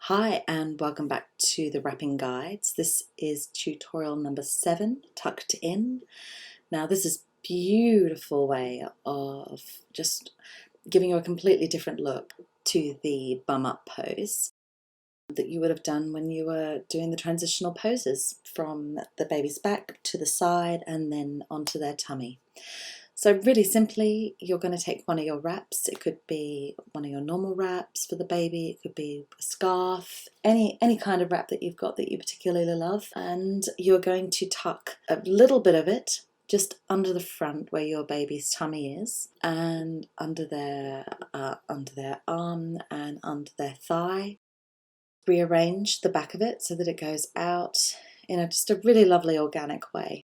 Hi and welcome back to the wrapping guides. This is tutorial number 7, tucked in. Now this is a beautiful way of just giving you a completely different look to the bum up pose that you would have done when you were doing the transitional poses from the baby's back to the side and then onto their tummy. So really simply, you're going to take one of your wraps. It could be one of your normal wraps for the baby. It could be a scarf, any kind of wrap that you've got that you particularly love. And you're going to tuck a little bit of it just under the front where your baby's tummy is, and under their arm and under their thigh. Rearrange the back of it so that it goes out in just a really lovely organic way.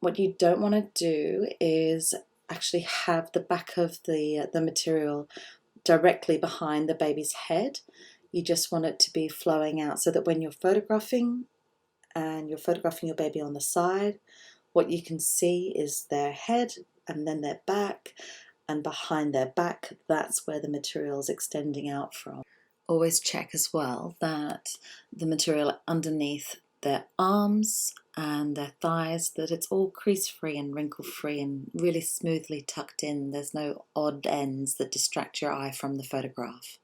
What you don't want to do is actually have the back of the material directly behind the baby's head. You just want it to be flowing out so that when you're photographing and you're photographing your baby on the side, what you can see is their head and then their back, and behind their back, that's where the material is extending out from. Always check as well that the material underneath their arms and their thighs, that it's all crease free and wrinkle free and really smoothly tucked in. There's no odd ends that distract your eye from the photograph.